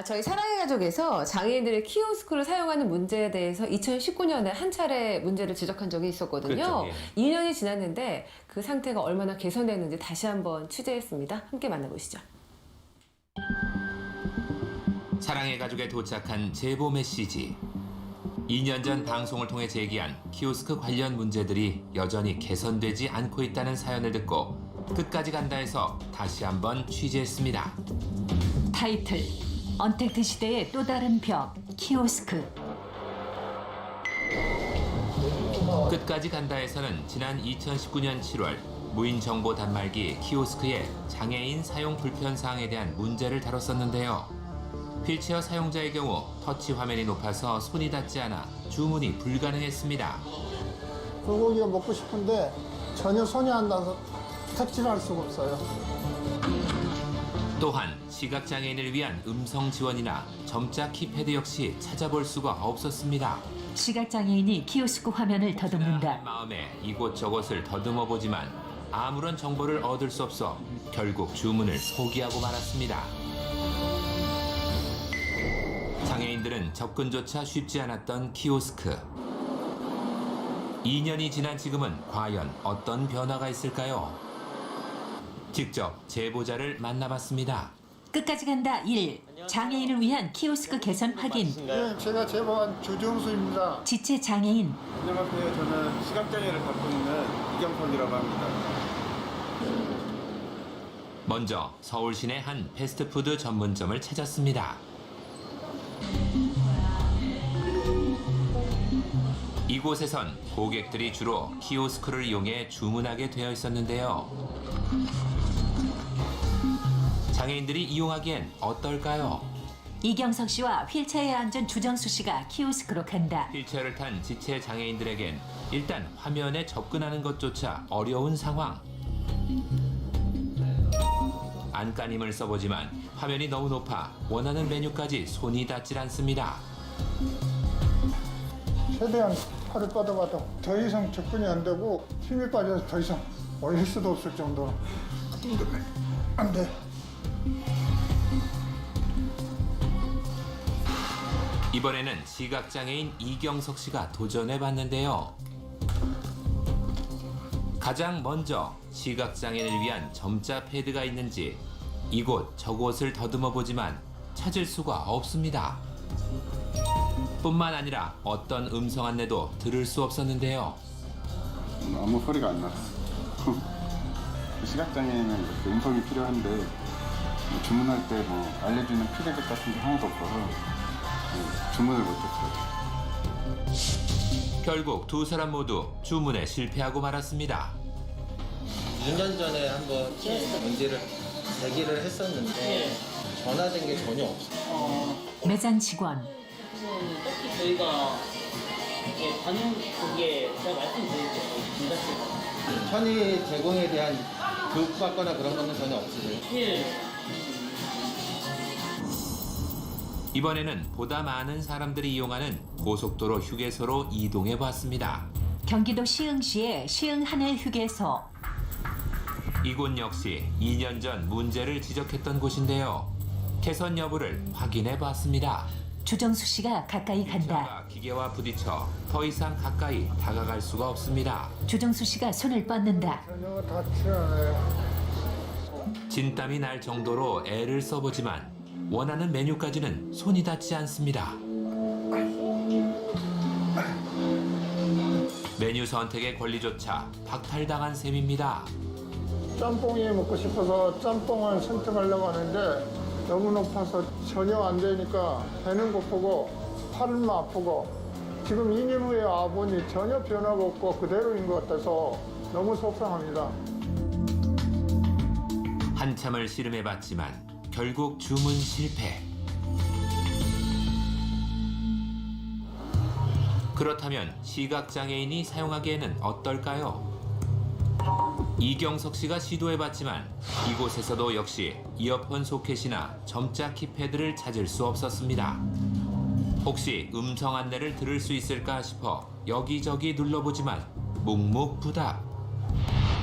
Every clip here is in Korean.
저희 사랑의 가족에서 장애인들의 키오스크를 사용하는 문제에 대해서 2019년에 한 차례 문제를 지적한 적이 있었거든요. 그렇죠, 예. 2년이 지났는데 그 상태가 얼마나 개선됐는지 다시 한번 취재했습니다. 함께 만나보시죠. 사랑의 가족에 도착한 제보 메시지. 2년 전 방송을 통해 제기한 키오스크 관련 문제들이 여전히 개선되지 않고 있다는 사연을 듣고 끝까지 간다 해서 다시 한번 취재했습니다. 타이틀 언택트 시대의 또 다른 벽 키오스크. 끝까지 간다에서는 지난 2019년 7월 무인 정보 단말기 키오스크의 장애인 사용 불편 사항에 대한 문제를 다뤘었는데요. 휠체어 사용자의 경우 터치 화면이 높아서 손이 닿지 않아 주문이 불가능했습니다. 불고기가 먹고 싶은데 전혀 손이 안 닿아서 터치를 할 수가 없어요. 또한 시각장애인을 위한 음성 지원이나 점자 키패드 역시 찾아볼 수가 없었습니다. 시각장애인이 키오스크 화면을 더듬는다. 마음에 이곳저곳을 더듬어 보지만 아무런 정보를 얻을 수 없어 결국 주문을 포기하고 말았습니다. 장애인들은 접근조차 쉽지 않았던 키오스크. 2년이 지난 지금은 과연 어떤 변화가 있을까요? 직접 제보자를 만나봤습니다. 끝까지 간다 1. 장애인을 위한 키오스크 개선 확인. 네, 제가 제보한 주정수입니다. 지체 장애인. 안녕하세요. 저는 시각장애를 갖고 있는 이경석이라고 합니다. 먼저 서울 시내 한 패스트푸드 전문점을 찾았습니다. 이곳에선 고객들이 주로 키오스크를 이용해 주문하게 되어 있었는데요. 장애인들이 이용하기엔 어떨까요? 이경석 씨와 휠체어에 앉은 주정수 씨가 키오스크로 간다. 휠체어를 탄 지체 장애인들에겐 일단 화면에 접근하는 것조차 어려운 상황. 안간힘을 써보지만 화면이 너무 높아 원하는 메뉴까지 손이 닿질 않습니다. 최대한 팔을 뻗어봐도 더 이상 접근이 안 되고 힘이 빠져서 더 이상 올릴 수도 없을 정도로 안 돼. 이번에는 시각장애인 이경석 씨가 도전해봤는데요. 가장 먼저 시각장애인을 위한 점자 패드가 있는지 이곳 저곳을 더듬어 보지만 찾을 수가 없습니다. 뿐만 아니라 어떤 음성 안내도 들을 수 없었는데요. 아무 소리가 안 났어. 시각장애인은 이렇게 음성이 필요한데 주문할 때 뭐 알려주는 피드백 같은 게 하나도 없어서 주문을 못했어요. 결국 두 사람 모두 주문에 실패하고 말았습니다. 2년 전에 한번 문제를 제기를 했었는데 전화된 게 전혀 없어요. 매장 직원. 딱히 저희가 이게 반영 그게 제가 말씀드릴게요. 진단실. 편의 제공에 대한 교육받거나 그런 거는 전혀 없으세요. 예. 이번에는 보다 많은 사람들이 이용하는 고속도로 휴게소로 이동해 봤습니다. 경기도 시흥시의 시흥하늘 휴게소. 이곳 역시 2년 전 문제를 지적했던 곳인데요. 개선 여부를 확인해 봤습니다. 주정수 씨가 가까이 간다. 차가 기계와 부딪혀 더 이상 가까이 다가갈 수가 없습니다. 주정수 씨가 손을 뻗는다. 전혀 닿지 않아요. 진땀이 날 정도로 애를 써보지만 원하는 메뉴까지는 손이 닿지 않습니다. 메뉴 선택의 권리조차 박탈당한 셈입니다. 짬뽕이 먹고 싶어서 짬뽕을 선택하려고 하는데 너무 높아서 전혀 안 되니까 배는 고프고 팔은 아프고 지금 2년 후에 와보니 전혀 변화가 없고 그대로인 것 같아서 너무 속상합니다. 한참을 씨름해봤지만 결국 주문 실패. 그렇다면 시각장애인이 사용하기에는 어떨까요? 이경석 씨가 시도해봤지만 이곳에서도 역시 이어폰 소켓이나 점자 키패드를 찾을 수 없었습니다. 혹시 음성 안내를 들을 수 있을까 싶어 여기저기 눌러보지만 묵묵부답.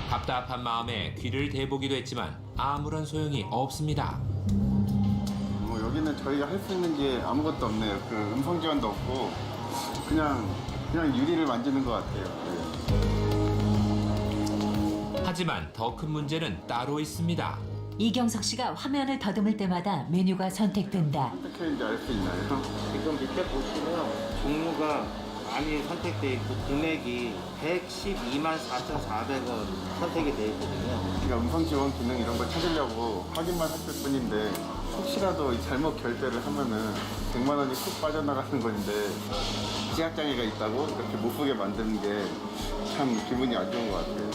답답한 마음에 귀를 대보기도 했지만 아무런 소용이 없습니다. 뭐 여기 여기는 저희가 할 수 있는 게 아무것도 없네요. 그 음성 지원도 없고 그냥 유리를 만지는 것 같아요. 네. 하지만 더 큰 문제는 따로 있습니다. 이경석 씨가 화면을 더듬을 때마다 메뉴가 선택된다. 어떻게 하는지 알 수 있나요? 지금 밑에 보시면 종류가 많이 선택돼 있고 금액이 112만 4,400원 선택이 돼 있거든요. 그러니까 음성 지원 기능 이런 걸 찾으려고 확인만 했을 뿐인데 혹시라도 잘못 결제를 하면은 100만 원이 훅 빠져나가는 건데 시각장애가 있다고 이렇게 못 보게 만드는 게 참 기분이 안 좋은 것 같아요.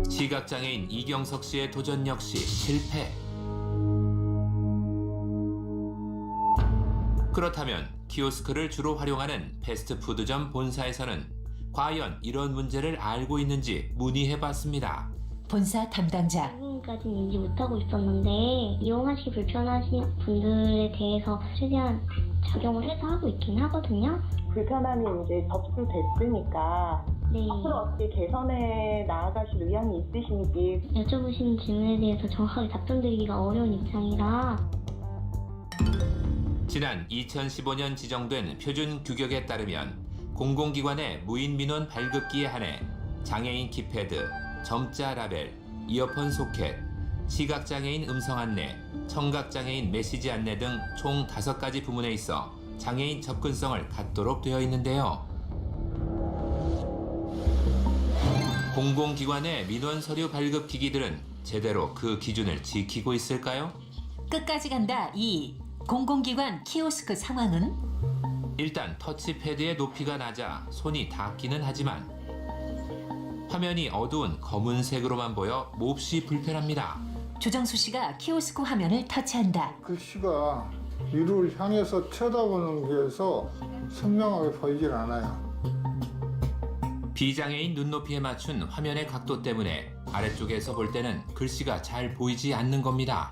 시각장애인 이경석 씨의 도전 역시 실패. 그렇다면 키오스크를 주로 활용하는 패스트푸드점 본사에서는 과연 이런 문제를 알고 있는지 문의해봤습니다. 본사 담당자. 지금까지는 인지 못하고 있었는데 이용하시기 불편하신 분들에 대해서 최대한 작용을 해서 하고 있긴 하거든요. 불편함이 이제 접수됐으니까 네. 앞으로 어떻게 개선해 나아가실 의향이 있으신지 여쭤보시는 질문에 대해서 정확하게 답변드리기가 어려운 입장이라 지난 2015년 지정된 표준 규격에 따르면 공공기관의 무인 민원 발급기에 한해 장애인 키패드, 점자 라벨, 이어폰 소켓, 시각장애인 음성 안내, 청각장애인 메시지 안내 등 총 5가지 부문에 있어 장애인 접근성을 갖도록 되어 있는데요. 공공기관의 민원 서류 발급 기기들은 제대로 그 기준을 지키고 있을까요? 끝까지 간다. 2. 공공기관 키오스크 상황은? 일단 터치패드의 높이가 낮아 손이 닿기는 하지만 화면이 어두운 검은색으로만 보여 몹시 불편합니다. 조정수 씨가 키오스크 화면을 터치한다. 글씨가 위를 향해서 쳐다보는 게서 선명하게 보이질 않아요. 비장애인 눈높이에 맞춘 화면의 각도 때문에 아래쪽에서 볼 때는 글씨가 잘 보이지 않는 겁니다.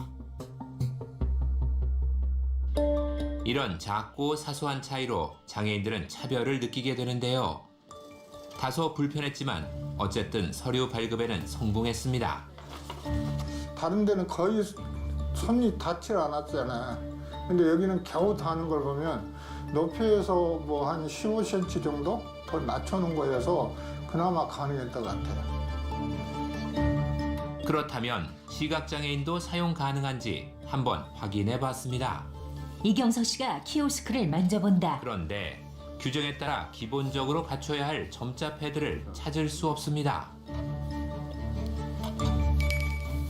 이런 작고 사소한 차이로 장애인들은 차별을 느끼게 되는데요. 다소 불편했지만 어쨌든 서류 발급에는 성공했습니다. 다른 데는 거의 손이 닿질 않았잖아요. 근데 여기는 겨우 닿는 걸 보면 높이에서 뭐 한 15cm 정도 더 낮춰놓은 거여서 그나마 가능했던 것 같아요. 그렇다면 시각장애인도 사용 가능한지 한번 확인해 봤습니다. 이경석 씨가 키오스크를 만져본다. 그런데 규정에 따라 기본적으로 갖춰야 할 점자 패드를 찾을 수 없습니다.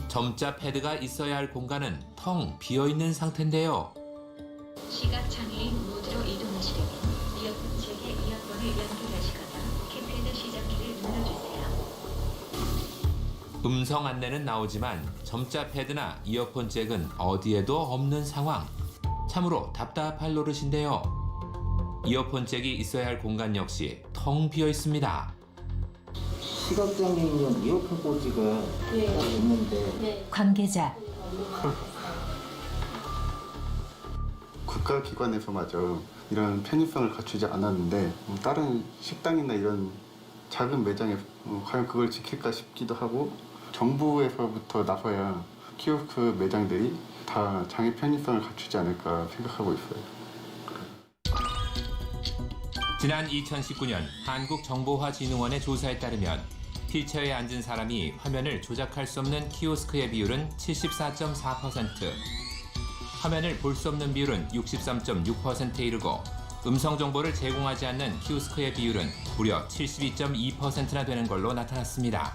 점자 패드가 있어야 할 공간은 텅 비어있는 상태인데요. 시각장애인 모드로 이동하시려면 이어폰 잭에 이어폰을 연결하시거나 키패드 시작키를 눌러주세요. 음성 안내는 나오지만 점자 패드나 이어폰 잭은 어디에도 없는 상황. 참으로 답답할 노릇인데요. 이어폰 잭이 있어야 할 공간 역시 텅 비어 있습니다. 시각장애인용 이어폰 꽂이가 따로 있는데 관계자. 국가기관에서마저 이런 편의성을 갖추지 않았는데 다른 식당이나 이런 작은 매장에 과연 그걸 지킬까 싶기도 하고 정부에서부터 나서야 키오스크 매장들이 다 장애 편의성을 갖추지 않을까 생각하고 있어요. 지난 2019년 한국정보화진흥원의 조사에 따르면 휠체어에 앉은 사람이 화면을 조작할 수 없는 키오스크의 비율은 74.4%, 화면을 볼 수 없는 비율은 63.6%에 이르고 음성 정보를 제공하지 않는 키오스크의 비율은 무려 72.2%나 되는 걸로 나타났습니다.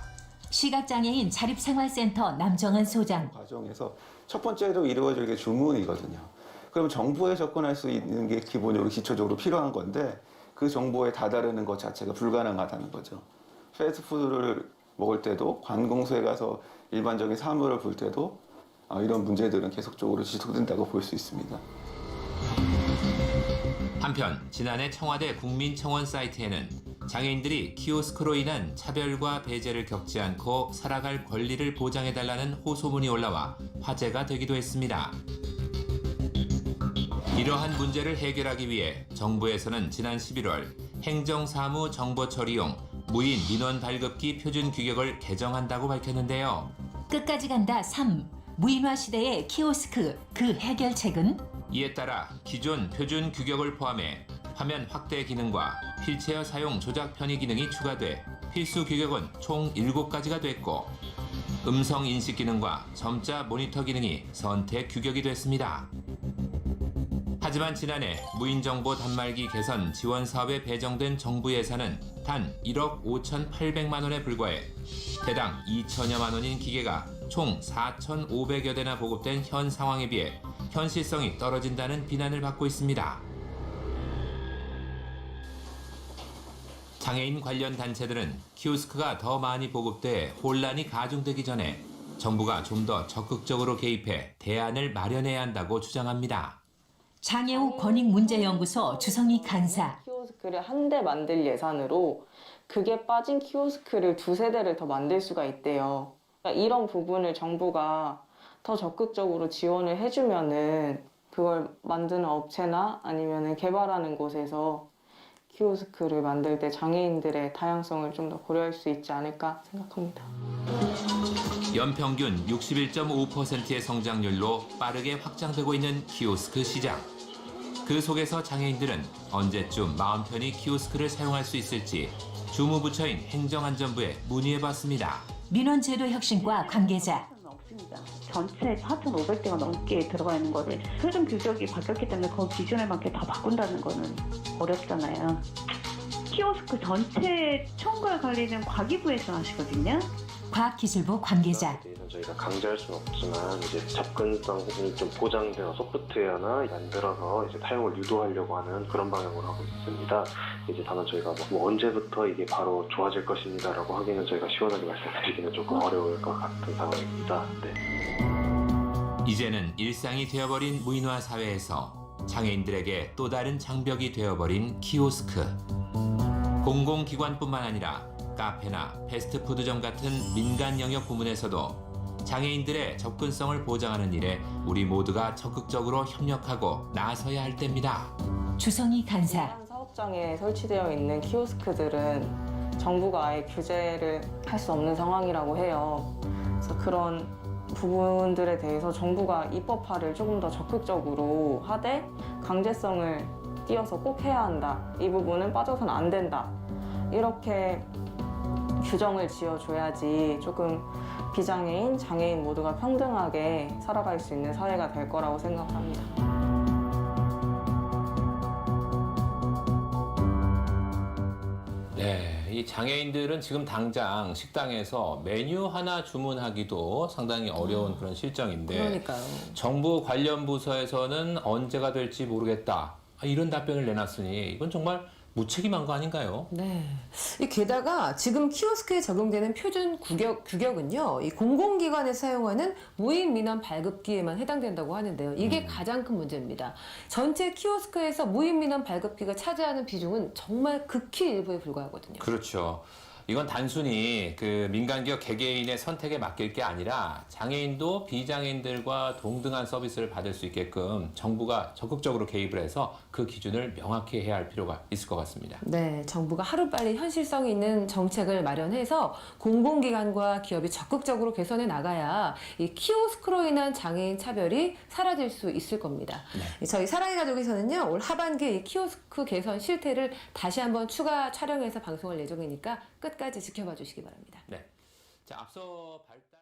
시각장애인 자립생활센터 남정한 소장. 과정에서 첫 번째로 이루어질 게 주문이거든요. 그럼 정보에 접근할 수 있는 게 기본적으로 기초적으로 필요한 건데 그 정보에 다다르는 것 자체가 불가능하다는 거죠. 패스트푸드를 먹을 때도 관공서에 가서 일반적인 사물을 볼 때도 이런 문제들은 계속적으로 지속된다고 볼 수 있습니다. 한편 지난해 청와대 국민청원 사이트에는 장애인들이 키오스크로 인한 차별과 배제를 겪지 않고 살아갈 권리를 보장해달라는 호소문이 올라와 화제가 되기도 했습니다. 이러한 문제를 해결하기 위해 정부에서는 지난 11월 행정사무 정보처리용 무인 민원 발급기 표준 규격을 개정한다고 밝혔는데요. 끝까지 간다. 3. 무인화 시대의 키오스크 그 해결책은 이에 따라 기존 표준 규격을 포함해 화면 확대 기능과 휠체어 사용 조작 편의 기능이 추가돼 필수 규격은 총 7가지가 됐고 음성 인식 기능과 점자 모니터 기능이 선택 규격이 됐습니다. 하지만 지난해 무인정보 단말기 개선 지원 사업에 배정된 정부 예산은 단 1억 5,800만 원에 불과해 대당 2천여만 원인 기계가 총 4,500여 대나 보급된 현 상황에 비해 현실성이 떨어진다는 비난을 받고 있습니다. 장애인 관련 단체들은 키오스크가 더 많이 보급돼 혼란이 가중되기 전에 정부가 좀 더 적극적으로 개입해 대안을 마련해야 한다고 주장합니다. 장애우 권익문제연구소 주성희 간사. 키오스크를 한 대 만들 예산으로 그게 빠진 키오스크를 2-3대를 더 만들 수가 있대요. 그러니까 이런 부분을 정부가 더 적극적으로 지원을 해주면은 그걸 만드는 업체나 아니면은 개발하는 곳에서 키오스크를 만들 때 장애인들의 다양성을 좀 더 고려할 수 있지 않을까 생각합니다. 연평균 61.5%의 성장률로 빠르게 확장되고 있는 키오스크 시장. 그 속에서 장애인들은 언제쯤 마음 편히 키오스크를 사용할 수 있을지 주무부처인 행정안전부에 문의해봤습니다. 민원제도혁신과 관계자. 없습니다. 전체 4,500대가 넘게 들어가 있는 거를 표준 규격이 바뀌었기 때문에 그 기준에 맞게 다 바꾼다는 거는 어렵잖아요. 키오스크 전체 총괄 관리는 과기부에서 하시거든요. 과학기술부 관계자. 저희가 강제할 수는 없지만 이제 접근성이 좀 보장된 소프트웨어나 만들어서 이제 사용을 유도하려고 하는 그런 방향으로 하고 있습니다. 이제 다만 저희가 뭐 언제부터 이게 바로 좋아질 것입니다라고 하기는 저희가 시원하게 말씀드리기는 조금 어려울 것 같은 상황입니다. 네. 이제는 일상이 되어버린 무인화 사회에서 장애인들에게 또 다른 장벽이 되어버린 키오스크. 공공기관뿐만 아니라 카페나 패스트푸드점 같은 민간 영역 부문에서도 장애인들의 접근성을 보장하는 일에 우리 모두가 적극적으로 협력하고 나서야 할 때입니다. 주성희 간사. 사업장에 설치되어 있는 키오스크들은 정부가 아예 규제를 할 수 없는 상황이라고 해요. 그래서 그런 부분들에 대해서 정부가 입법화를 조금 더 적극적으로 하되 강제성을 띄어서 꼭 해야 한다. 이 부분은 빠져서는 안 된다. 이렇게 규정을 지어줘야지 조금 비장애인, 장애인 모두가 평등하게 살아갈 수 있는 사회가 될 거라고 생각합니다. 네, 이 장애인들은 지금 당장 식당에서 메뉴 하나 주문하기도 상당히 어려운 그런 실정인데 그러니까요. 정부 관련 부서에서는 언제가 될지 모르겠다. 이런 답변을 내놨으니 이건 정말 무책임한 거 아닌가요? 네. 게다가 지금 키오스크에 적용되는 표준 규격은요, 이 공공기관에 사용하는 무인 민원 발급기에만 해당된다고 하는데요. 이게 가장 큰 문제입니다. 전체 키오스크에서 무인 민원 발급기가 차지하는 비중은 정말 극히 일부에 불과하거든요. 그렇죠. 이건 단순히 그 민간기업 개개인의 선택에 맡길 게 아니라 장애인도 비장애인들과 동등한 서비스를 받을 수 있게끔 정부가 적극적으로 개입을 해서 그 기준을 명확히 해야 할 필요가 있을 것 같습니다. 네, 정부가 하루빨리 현실성 있는 정책을 마련해서 공공기관과 기업이 적극적으로 개선해 나가야 이 키오스크로 인한 장애인 차별이 사라질 수 있을 겁니다. 네. 저희 사랑의 가족에서는요, 올 하반기에 이 키오스크 개선 실태를 다시 한번 추가 촬영해서 방송할 예정이니까 끝까지 지켜봐 주시기 바랍니다. 네. 자, 앞서 발달